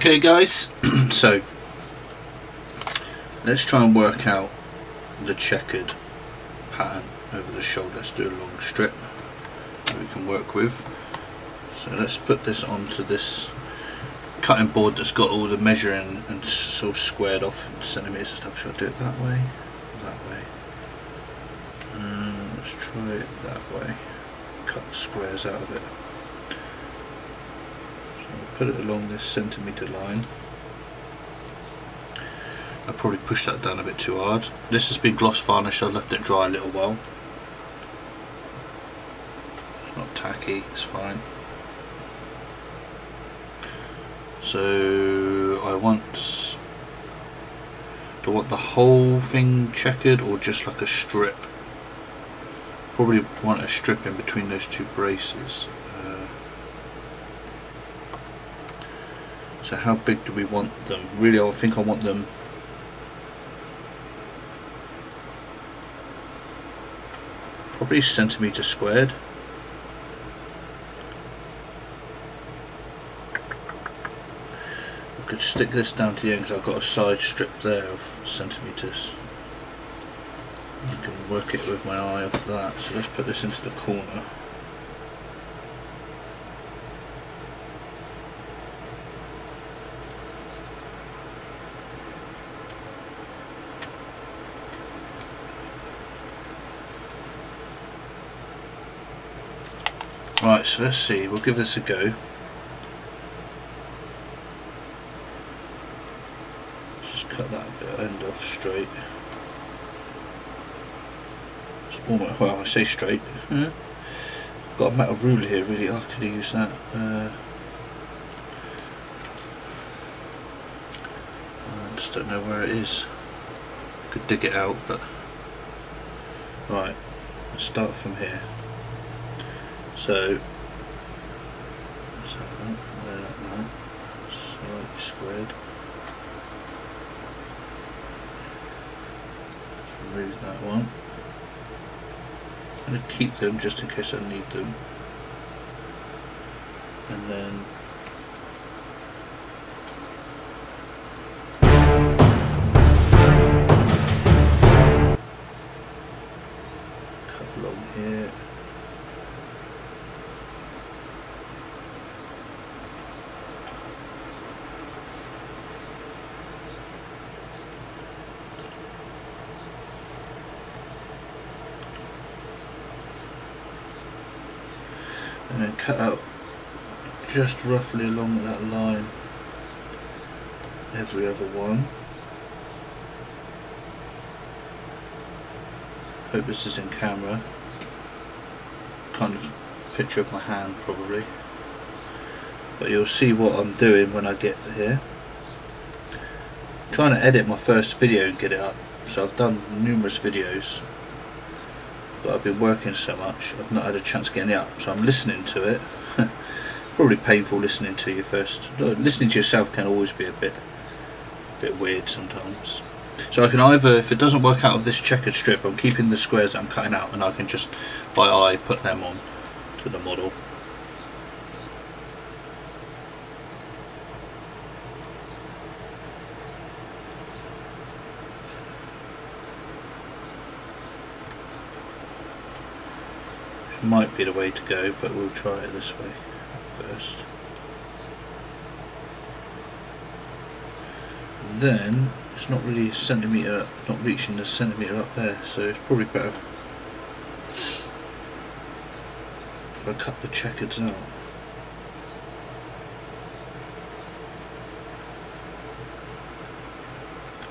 Okay guys, so let's try and work out the checkered pattern over the shoulder. Let's do a long strip that we can work with. So let's put this onto this cutting board that's got all the measuring and sort of squared off in centimetres and stuff. Should I do it that way? That way. Let's try it that way. Cut the squares out of it. Put it along this centimetre line. I probably pushed that down a bit too hard. This has been gloss varnished, I've left it dry a little while. It's not tacky, it's fine. So I want the whole thing checkered or just like a strip? Probably want a strip in between those two braces. So how big do we want them? Really, I think I want them probably centimetre squared. I could stick this down to the end because I've got a side strip there of centimetres. I can work it with my eye off that. So let's put this into the corner. Right, so let's see, we'll give this a go. Just cut that bit end off straight. It's almost, well, I say straight. Got a metal ruler here, really. I could have used that. I just don't know where it is. Could dig it out, but right. Let's start from here. So let's have that there like that, slightly squared. Let's remove that one. I'm going to keep them just in case I need them, and then cut along here. And then cut out just roughly along that line every other one. Hope this is in camera. Kind of picture of my hand probably, but you'll see what I'm doing when I get here. I'm trying to edit my first video and get it up, so I've done numerous videos, but I've been working so much I've not had a chance getting it up, so I'm listening to it. Probably painful listening to you first. Listening to yourself can always be a bit weird sometimes. So I can either, if it doesn't work out of this checkered strip, I'm keeping the squares that I'm cutting out and I can just by eye put them on to the model. Might be the way to go, but we'll try it this way first. And then it's not really a centimetre, not reaching the centimetre up there, so it's probably better if I cut the checkers out.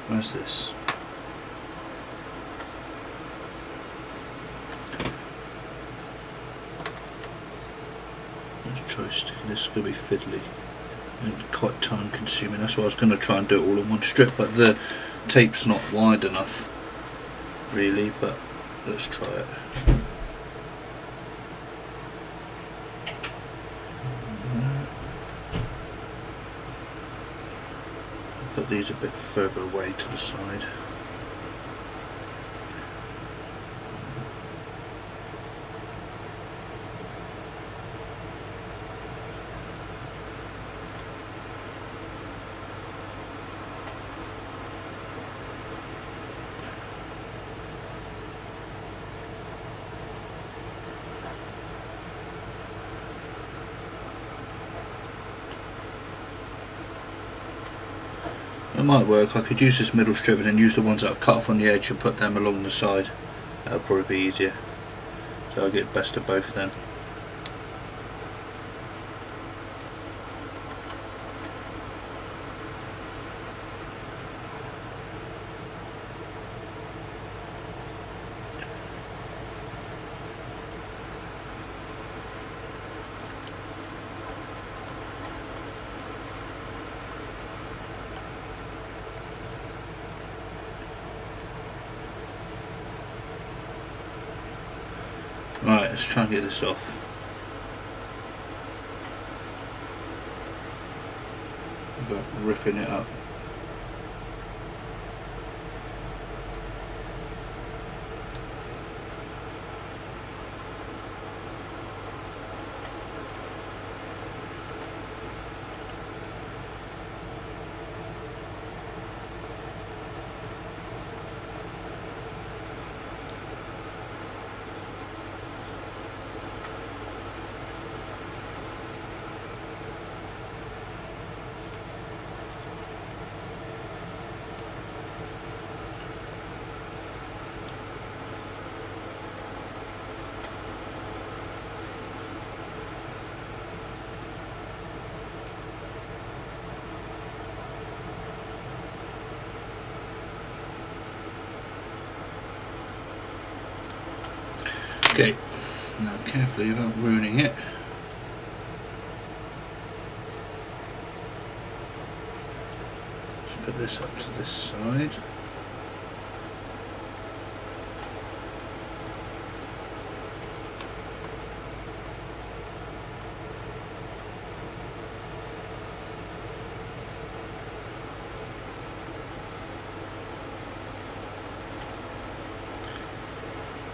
Where's this? Let's try sticking this. It's going to be fiddly and quite time consuming. That's why I was going to try and do it all in one strip, but the tape's not wide enough really, but let's try it. Put these a bit further away to the side. It might work. I could use this middle strip and then use the ones that I've cut off on the edge and put them along the side. That would probably be easier. So I'll get best of both then. Right, let's try and get this off. Without ripping it up. Okay, now carefully without ruining it. Just put this up to this side.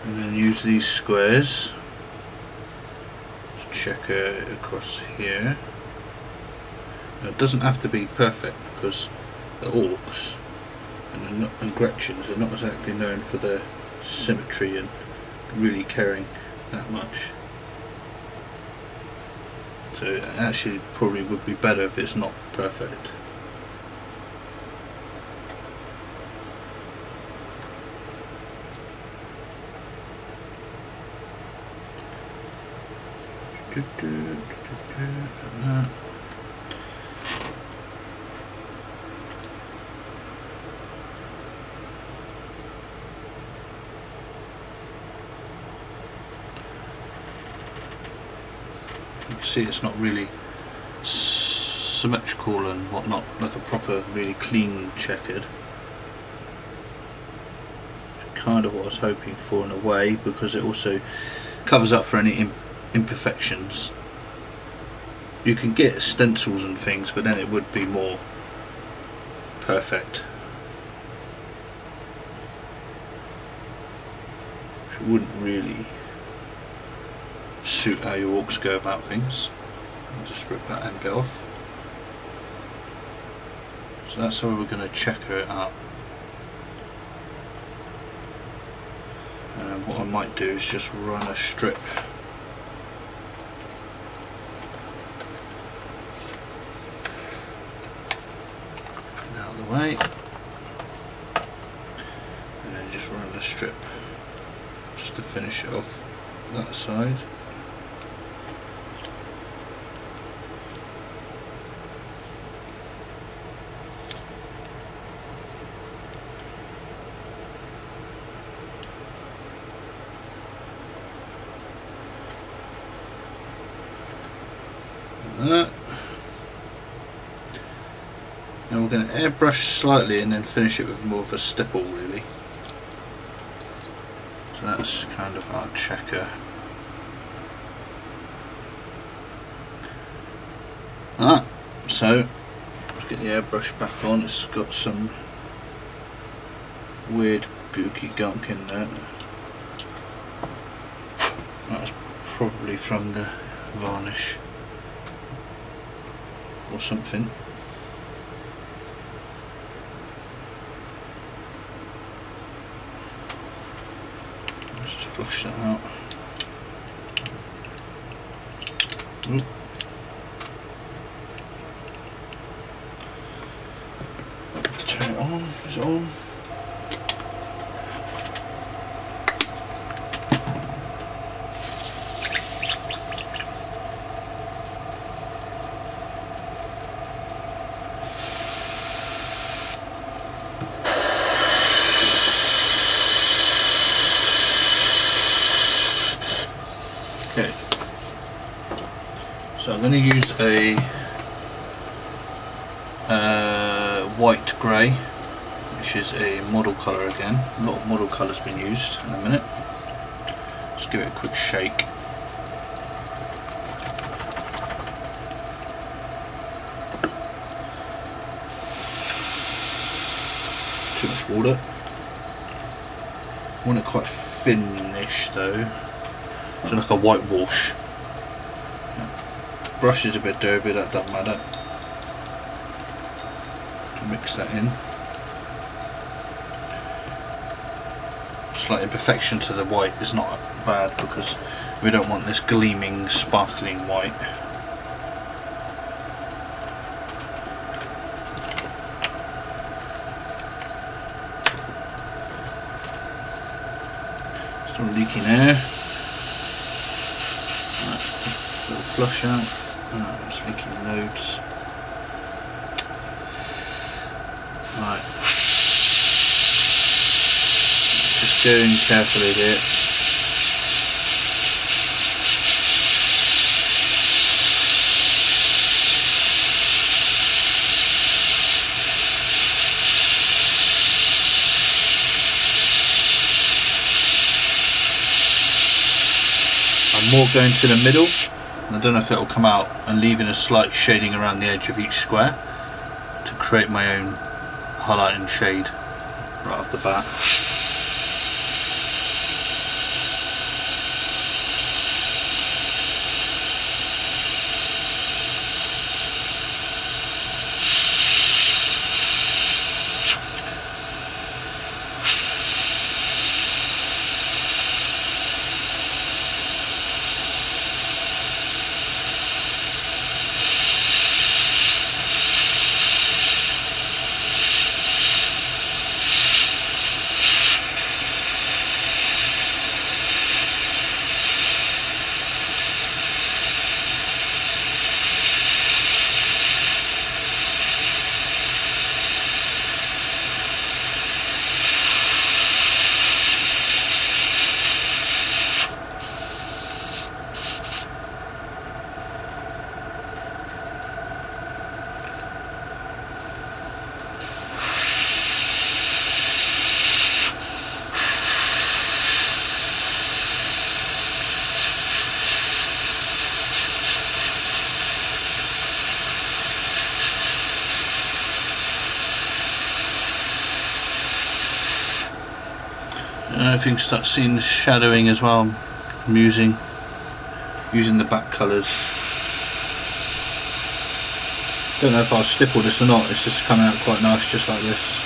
And then use these squares to check it across here. Now, it doesn't have to be perfect because the Orcs and Gretchens are not exactly known for their symmetry and really caring that much. So it actually probably would be better if it's not perfect. And that. You can see it's not really symmetrical and whatnot, like a proper, really clean checkered. Kind of what I was hoping for in a way, because it also covers up for any imperfections. You can get stencils and things, but then it would be more perfect, which wouldn't really suit how your Orcs go about things. I'll just rip that end bit off. So that's how we're going to checker it up. And what I might do is just run a strip out of the way, and then just run a strip just to finish it off that side. That. Now we're going to airbrush slightly and then finish it with more of a stipple, really. So that's kind of our checker. So let's get the airbrush back on. It's got some weird gooky gunk in there. That's probably from the varnish or something. Let's just flush that out. Oop. So I'm going to use a white grey, which is a model colour again. A lot of model colours been used in a minute. Just give it a quick shake. Too much water. I want it quite thinnish though, so like a whitewash. Brush is a bit dirty, that doesn't matter. Mix that in. Slight imperfection to the white is not bad because we don't want this gleaming, sparkling white. Still leaking air. Right, little flush out. It's leaking loads. Right. Just going carefully here. I'm more going to the middle. I don't know if it will come out, and leaving a slight shading around the edge of each square to create my own highlight and shade right off the bat. I don't know if you can start seeing the shadowing as well. I'm using the back colours. Don't know if I'll stipple this or not, it's just coming out quite nice just like this.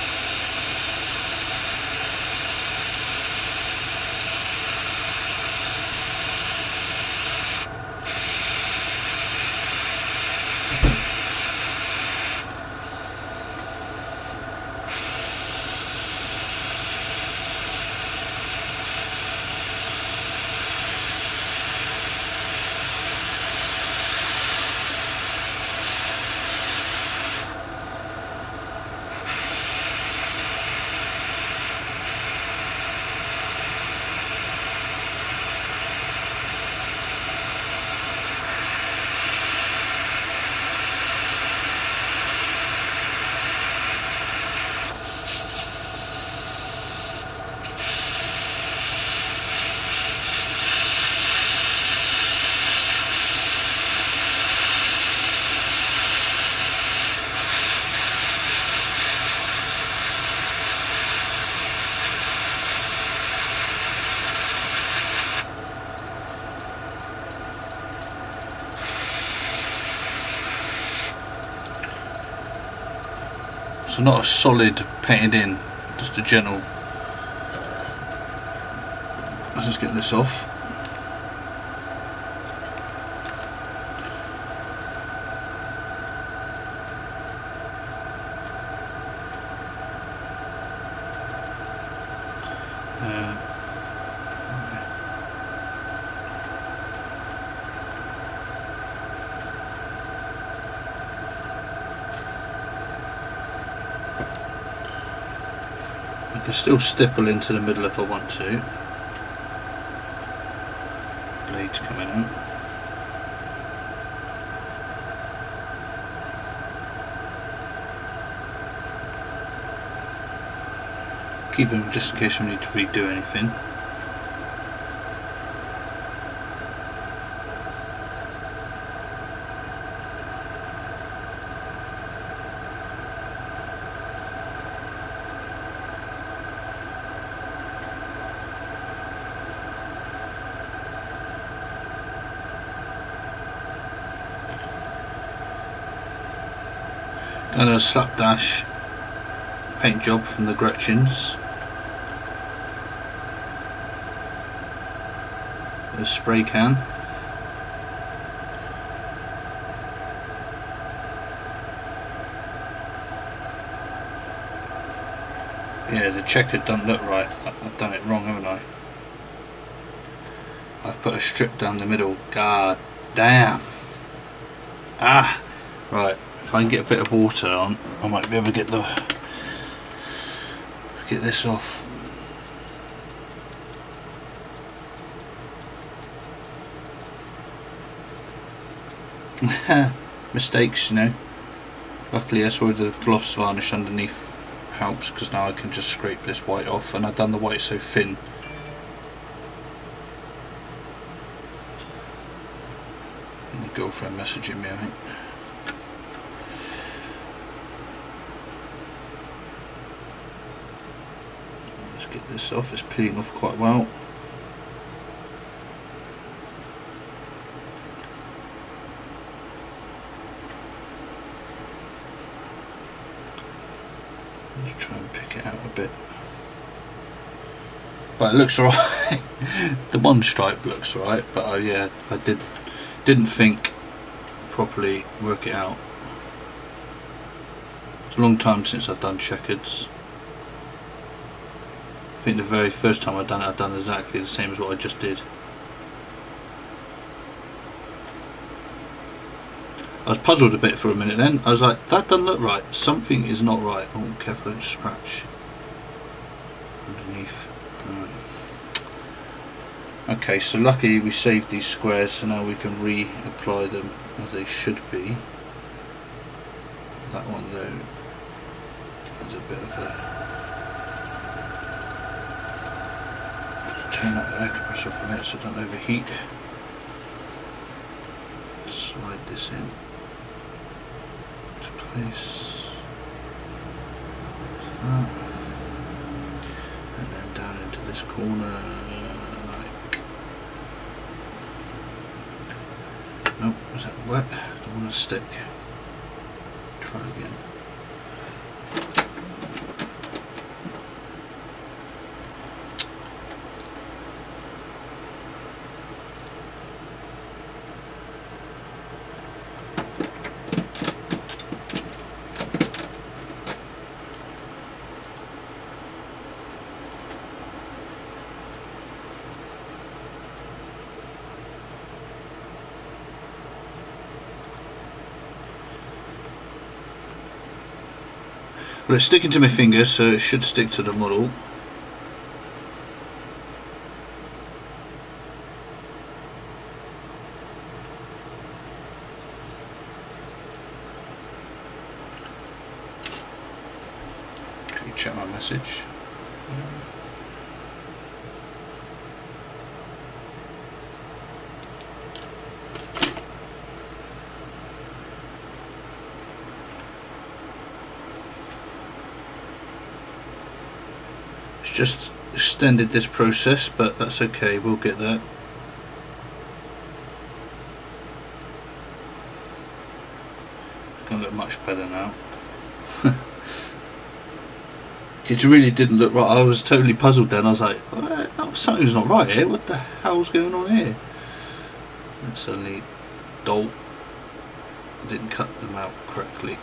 So not a solid painted in, just a gentle. Let's just get this off. I can still stipple into the middle if I want to. Blades coming out. Keep them just in case we need to redo anything. Got a slapdash paint job from the Gretchens. A spray can. Yeah, the checker doesn't look right. I've done it wrong, haven't I? I've put a strip down the middle. God damn. Ah, right. If I can get a bit of water on, I might be able to get this off. Mistakes, you know. Luckily that's where the gloss varnish underneath helps, because now I can just scrape this white off, and I've done the white so thin. And the girlfriend messaging me, I think. Let's get this off. It's peeling off quite well. Let's try and pick it out a bit. But it looks alright. The one stripe looks alright, but yeah, I didn't think properly work it out. It's a long time since I've done checkers. I think the very first time I've done exactly the same as what I just did. I was puzzled a bit for a minute then. I was like, that doesn't look right. Something is not right. Oh, careful, don't scratch underneath. Right. Okay, so luckily we saved these squares, so now we can reapply them as they should be. That one though has a bit of a... Turn that air compressor off a minute so it doesn't overheat. Slide this in to place, like that. And then down into this corner, like... Nope, was that wet? Don't want to stick. Try again. Well, it's sticking to my finger, so it should stick to the model. Can you check my message? Just extended this process, but that's okay, we'll get that. It's gonna look much better now. It really didn't look right. I was totally puzzled then. I was like, oh, something's not right here. What the hell's going on here? And suddenly dolt didn't cut them out correctly.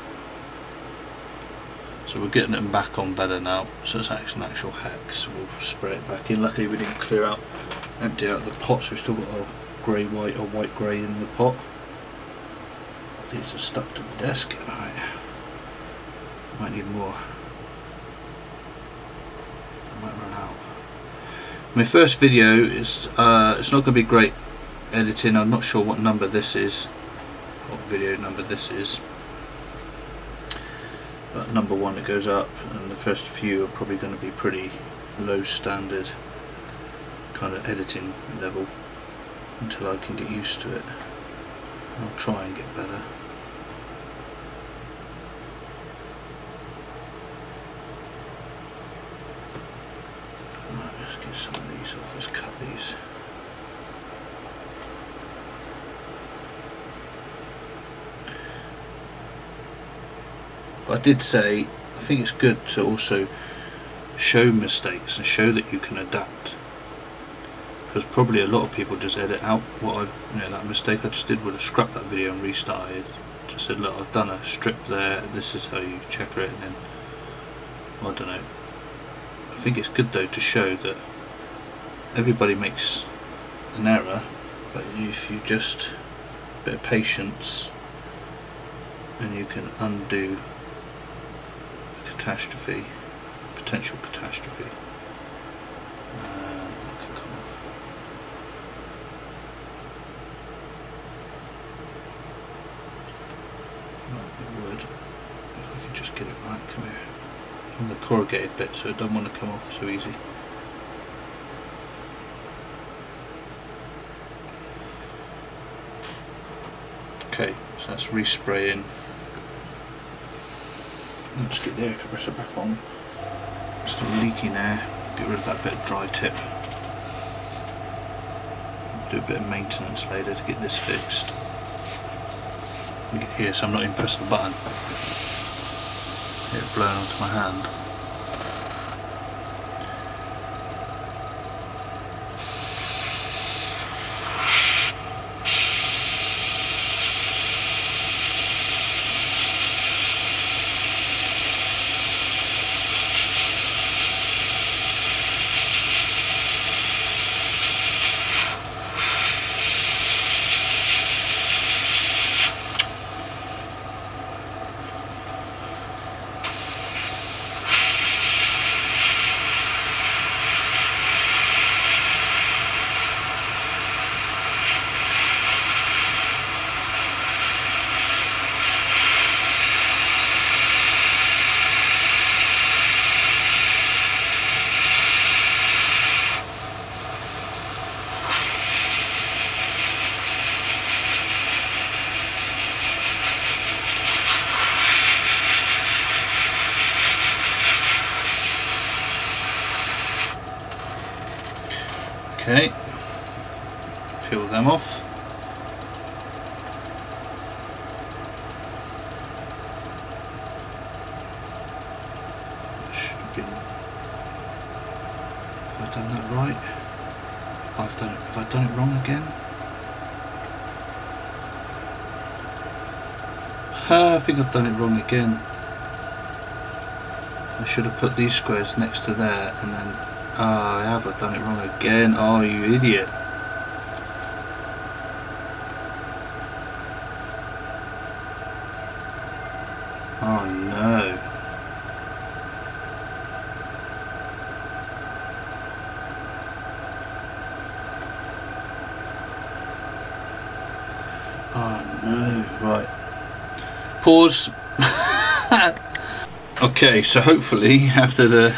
So we're getting them back on better now, so it's actually an actual hack, so we'll spray it back in. Luckily we didn't clear out, empty out the pot, so we've still got a grey white or white grey in the pot. These are stuck to the desk. Alright, might need more. I might run out. My first video is, it's not going to be great editing. I'm not sure what number this is, what video number this is. But number one, it goes up, and the first few are probably going to be pretty low standard kind of editing level until I can get used to it. I'll try and get better. Right, let's get some of these off. Let's cut these. But I did say I think it's good to also show mistakes and show that you can adapt, because probably a lot of people just edit out what I've, that mistake I just did, would have scrapped that video and restarted. Just said, look, I've done a strip there, this is how you checker it, and then I don't know. I think it's good though to show that everybody makes an error, but if you just a bit of patience, and you can undo a catastrophe, potential catastrophe. That can come off. It would, if I could just get it right. Come here. On the corrugated bit, so it doesn't want to come off so easy. Okay, so that's respraying. Let's get the air compressor back on. Still leaking air. Get rid of that bit of dry tip. Do a bit of maintenance later to get this fixed. You can hear, so I'm not even pressing the button. Get it blown onto my hand. Okay, peel them off. Should have been. Have I done that right? Have I done it wrong again? I think I've done it wrong again. I should have put these squares next to there, and then I have. I've done it wrong again. Oh, you idiot. Oh no. Oh no. Right. Pause. Okay, so hopefully after the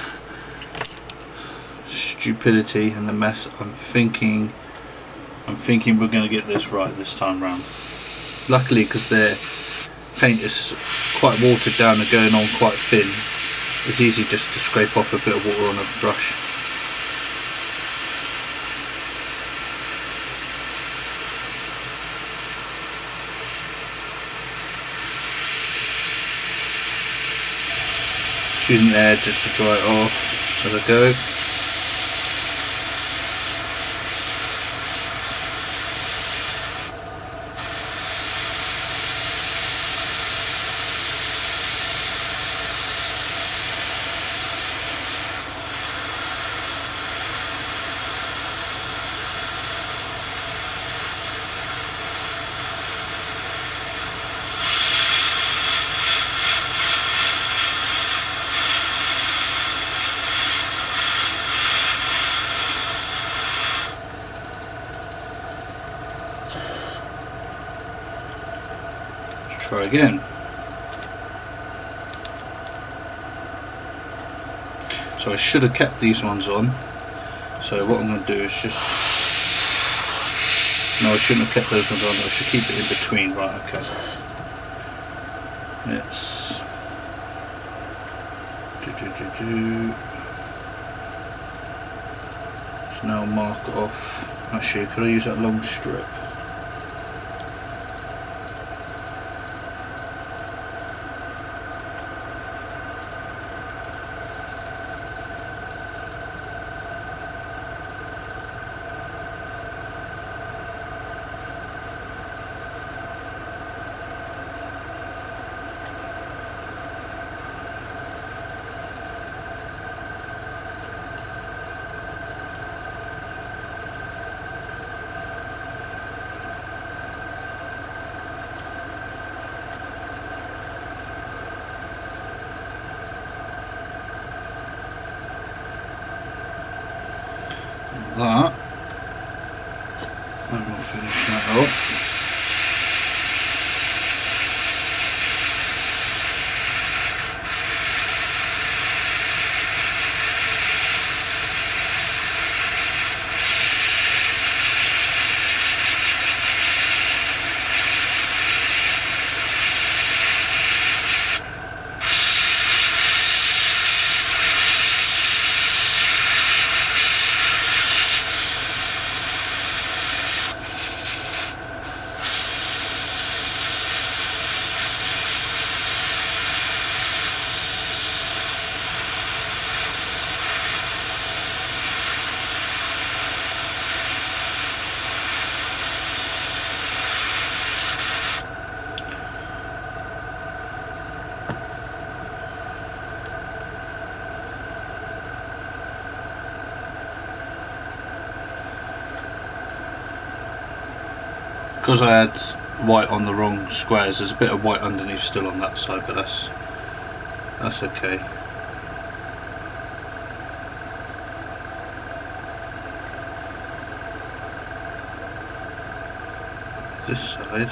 stupidity and the mess, I'm thinking we're going to get this right this time round. Luckily, because their paint is quite watered down and going on quite thin, it's easy just to scrape off a bit of water on a brush. Using air just to dry it off as I go. Try again. So I should have kept these ones on. So what I'm going to do is just... No, I shouldn't have kept those ones on. I should keep it in between. Right, okay. Let's... So now mark it off. Actually, could I use that long strip? That, and we'll finish that up. Because I had white on the wrong squares, there's a bit of white underneath still on that side, but that's okay. This side.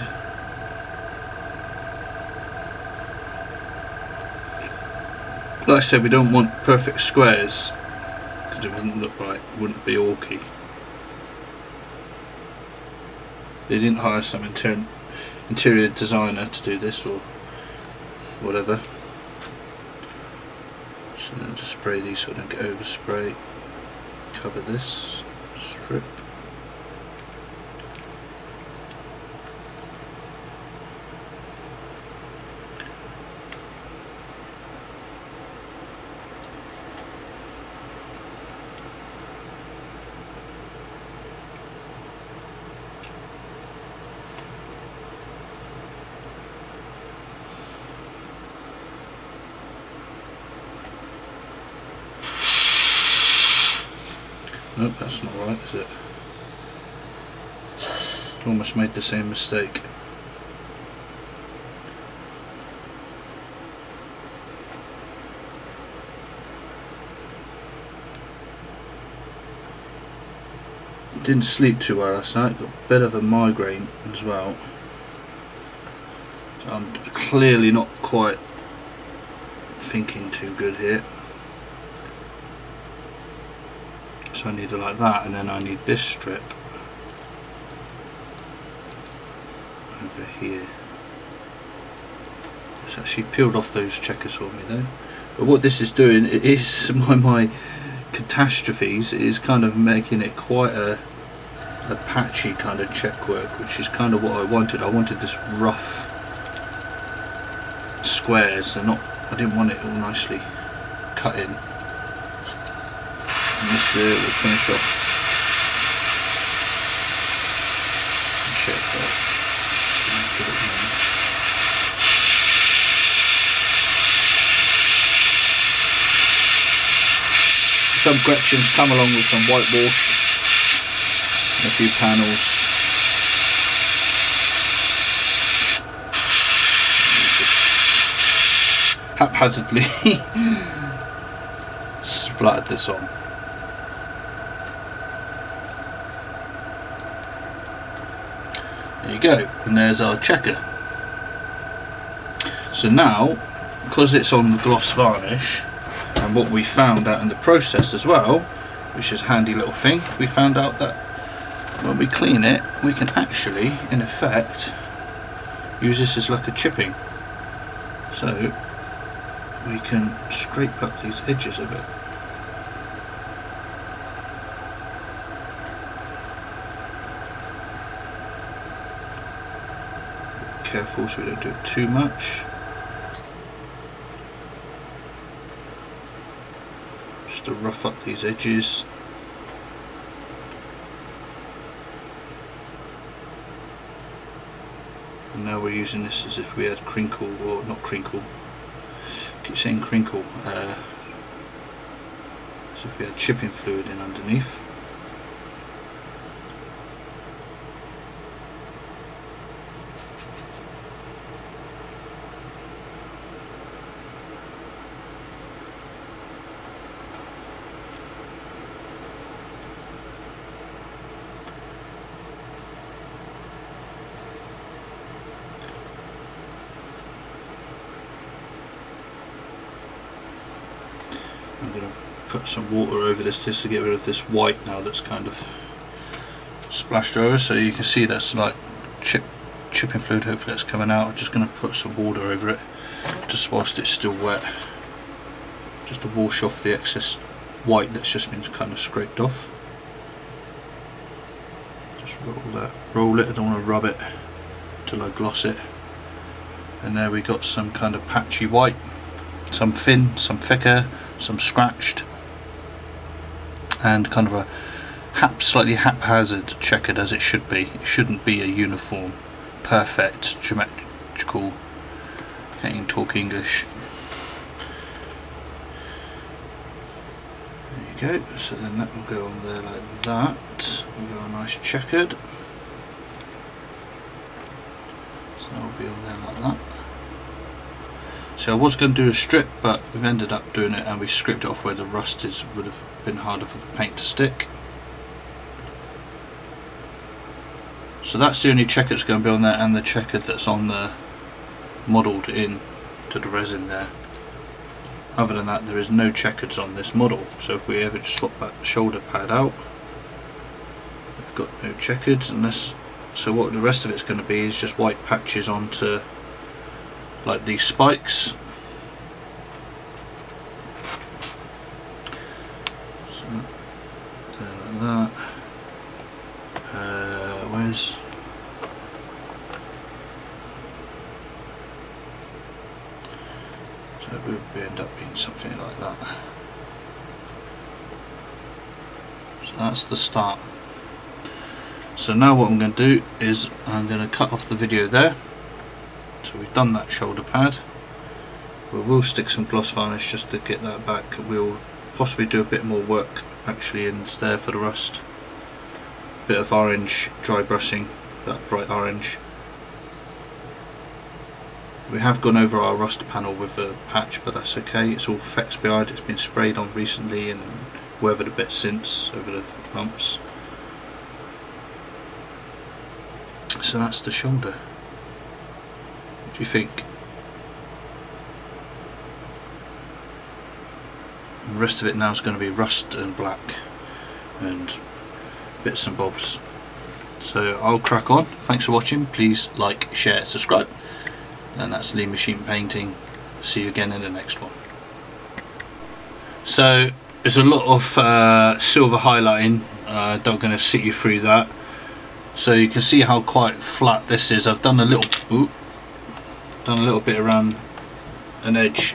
Like I said, we don't want perfect squares because it wouldn't look right, it wouldn't be orky. They didn't hire some interior designer to do this or whatever. So then just spray these so I don't get overspray. Cover this strip. Nope, that's not right, is it? Almost made the same mistake. Didn't sleep too well last night, got a bit of a migraine as well. So I'm clearly not quite thinking too good here. So I need it like that, and then I need this strip over here. It's actually peeled off those checkers for me though. But what this is doing, it is my catastrophes, it is kind of making it quite a patchy kind of check work, which is kind of what I wanted. I wanted this rough squares, and not, I didn't want it all nicely cut in. And this will finish off the check work. Some Gretchens come along with some whitewash and a few panels. Just haphazardly splattered this on. There you go, and there's our checker. So now, because it's on the gloss varnish, and And what we found out in the process as well, which is a handy little thing, we found out that when we clean it, we can actually, in effect, use this as like a chipping. So we can scrape up these edges a bit. Be careful so we don't do it too much. Just to rough up these edges. And now we're using this as if we had crinkle, or not crinkle, I keep saying crinkle, as if we had chipping fluid in underneath. I'm going to put some water over this just to get rid of this white now that's kind of splashed over, so you can see that's like chipping fluid. Hopefully that's coming out. I'm just going to put some water over it just whilst it's still wet, just to wash off the excess white that's just been kind of scraped off. Just roll it, I don't want to rub it till I gloss it. And there we got some kind of patchy white, some thin, some thicker, some scratched, and kind of a slightly haphazard checkered, as it should be. It shouldn't be a uniform, perfect, geometrical, can't even talk English. There you go, so then that will go on there like that. We've got a nice checkered, so that will be on there like that. So I was going to do a strip, but we've ended up doing it and we stripped it off where the rust is. Would have been harder for the paint to stick. So that's the only checker that's going to be on there, and the checkered that's on the modelled in to the resin there. Other than that, there is no checkers on this model. So if we ever swap that shoulder pad out, we've got no checkers unless. So what the rest of it's going to be is just white patches onto like these spikes. So like that. Where's so it would end up being something like that. So that's the start. So now what I'm going to do is I'm going to cut off the video there. So we've done that shoulder pad. We will stick some gloss varnish just to get that back. We'll possibly do a bit more work actually in there for the rust. Bit of orange dry brushing, that bright orange. We have gone over our rust panel with a patch, but that's okay. It's all effects behind. It's been sprayed on recently and weathered a bit since over the months. So that's the shoulder. What do you think? The rest of it now is going to be rust and black and bits and bobs. So I'll crack on. Thanks for watching. Please like, share, subscribe. And that's Lean Machine Painting. See you again in the next one. So there's a lot of silver highlighting. I'm not going to sit you through that. So you can see how quite flat this is. I've done a little bit around an edge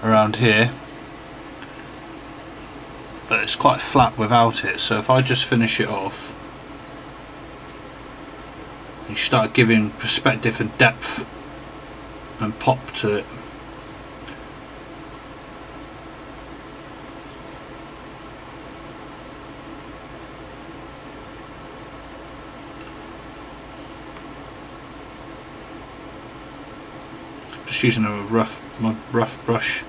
around here, but it's quite flat without it. So if I just finish it off, you start giving perspective and depth and pop to it. Just using a rough brush.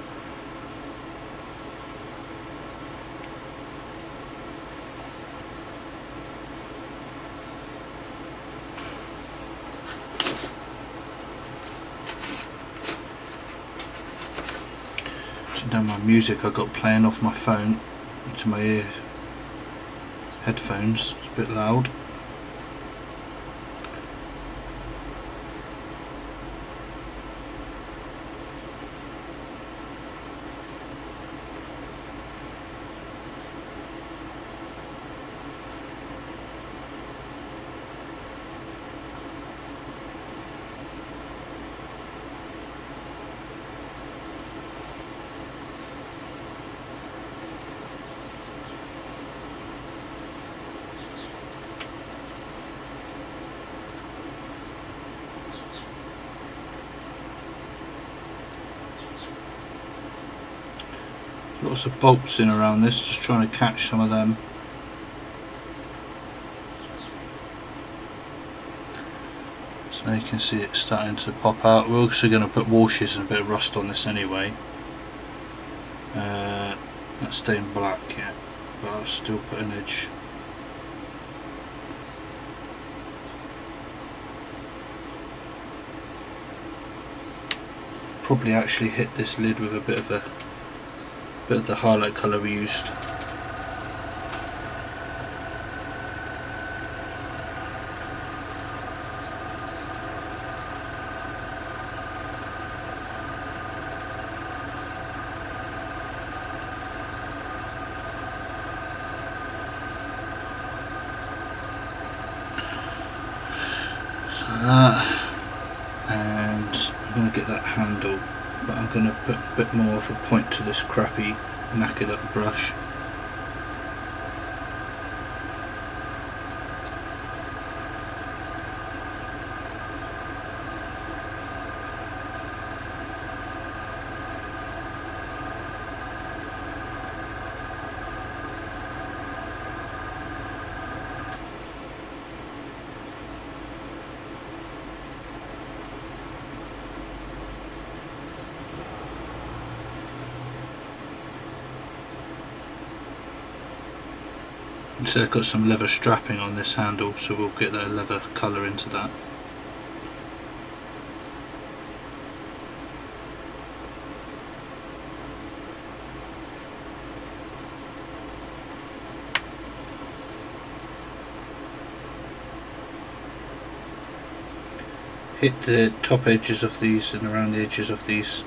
music I got playing off my phone into my ear headphones. It's a bit loud. Lots of bolts in around this, just trying to catch some of them. So you can see it starting to pop out. We're also going to put washes and a bit of rust on this anyway. That's staying black yet, but I'll still put an edge. Probably actually hit this lid with a bit of the highlight colour we used. And I'm going to get that handle, but I'm going to put a bit more of a point to this crappy knackered up brush. So I've got some leather strapping on this handle, so we'll get that leather colour into that. Hit the top edges of these and around the edges of these,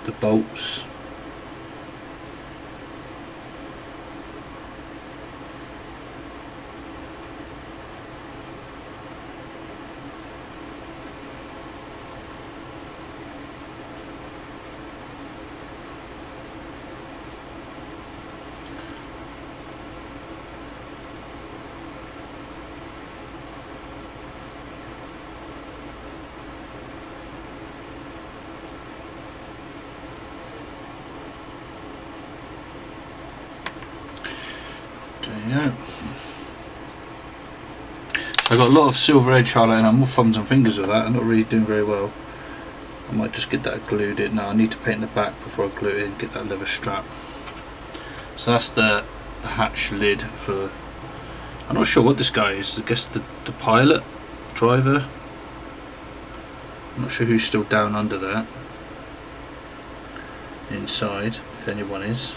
the bolts. There you go. I got a lot of silver edge highlight and I'm more thumbs and fingers with that. I'm not really doing very well. I might just get that glued in. No, I need to paint the back before I glue it in, get that leather strap. So that's the hatch lid for, I'm not sure what this guy is. I guess the pilot, driver. I'm not sure who's still down under that. Inside, if anyone is.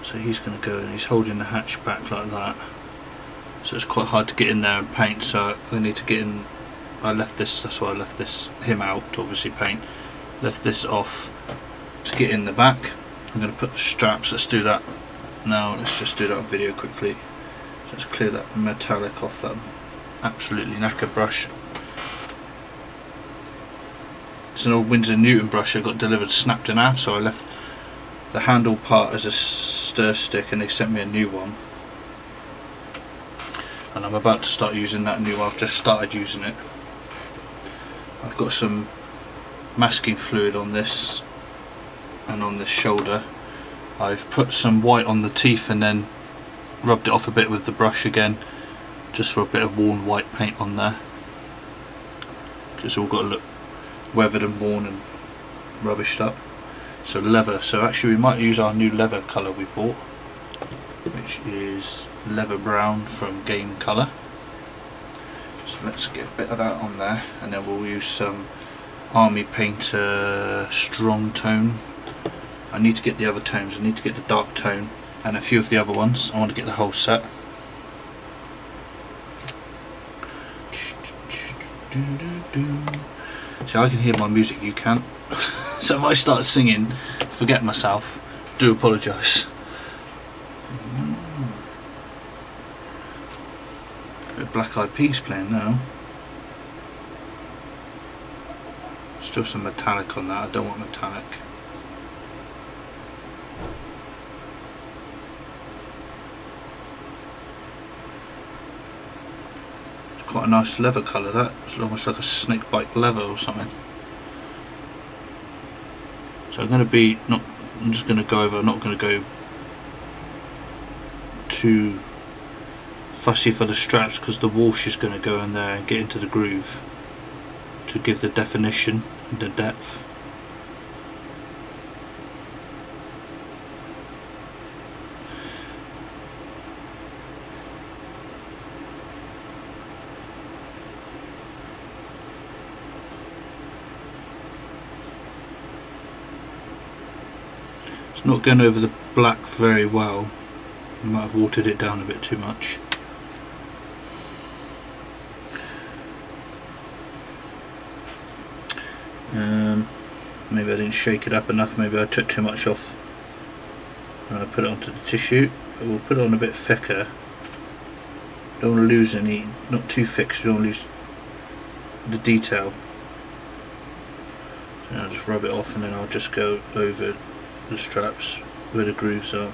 So he's going to go and he's holding the hatch back like that. So it's quite hard to get in there and paint, so I need to get in. I left this, that's why I left him out to obviously paint. Left this off to get in the back. I'm going to put the straps, let's do that now. Let's just do that on video quickly. So let's clear that metallic off that absolutely knackered brush. It's an old Winsor Newton brush I got delivered snapped in half, so I left the handle part as a stir stick and they sent me a new one. And I'm about to start using that new one. I've just started using it. I've got some masking fluid on this and on this shoulder. I've put some white on the teeth and then rubbed it off a bit with the brush again, just for a bit of worn white paint on there. It's all got to look weathered and worn and rubbished up. So leather, so actually we might use our new leather colour we bought, which is leather brown from Game Colour. So let's get a bit of that on there, and then we'll use some Army Painter strong tone. I need to get the other tones. I need to get the dark tone and a few of the other ones. I want to get the whole set. So I can hear my music, you can't. So if I start singing, forget myself, do apologise. Bit of Black Eyed Peas playing now. Still some metallic on that, I don't want metallic. It's quite a nice leather colour that, it's almost like a snake bite leather or something. So I'm just going to go over, I'm not going to go too fussy for the straps because the wash is going to go in there and get into the groove to give the definition and the depth. It's not going over the black very well. I might have watered it down a bit too much. Maybe I didn't shake it up enough, maybe I took too much off when I put it onto the tissue. But we'll put it on a bit thicker. Don't want to lose any, not too thick, so you don't want to lose the detail. So I'll just rub it off and then I'll just go over the straps where the grooves are.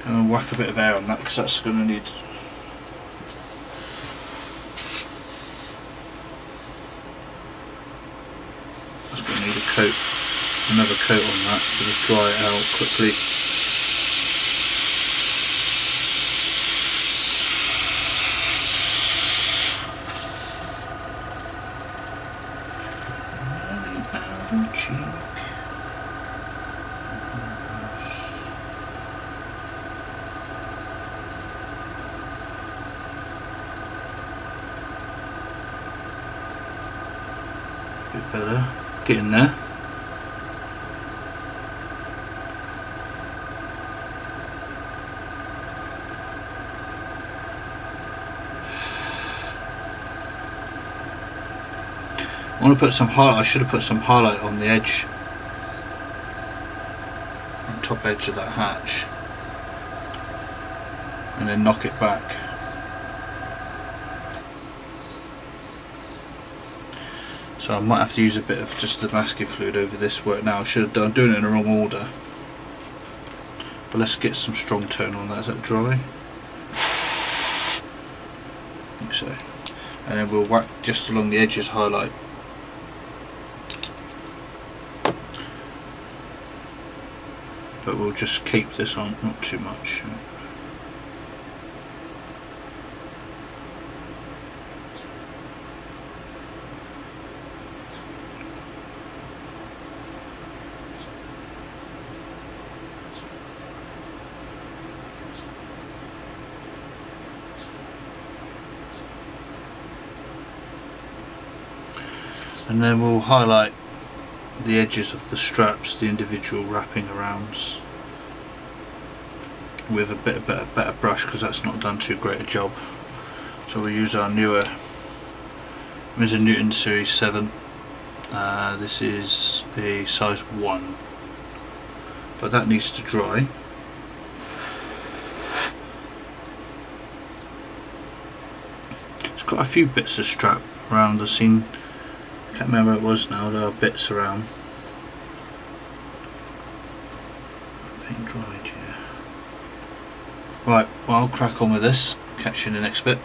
Gonna whack a bit of air on that because that's going to need. Coat, another coat on that, so just dry it out quickly. Bit better, get in there. I want to put some highlight. I should have put some highlight on the edge, on the top edge of that hatch, and then knock it back. So I might have to use a bit of just the masking fluid over this work now. I should have done, I'm doing it in the wrong order. But let's get some strong tone on that. Is that dry? I think so. And then we'll whack just along the edges, highlight. But we'll just keep this on, not too much. And then we'll highlight the edges of the straps, the individual wrapping arounds, with a bit of better brush because that's not done too great a job. So we'll use our newer Mr. Newton Series 7. This is a size 1, but that needs to dry. It's got a few bits of strap around. I've seen, I can't remember what it was now, there are bits around. Paint dried, yeah. Right, well, I'll crack on with this, catch you in the next bit.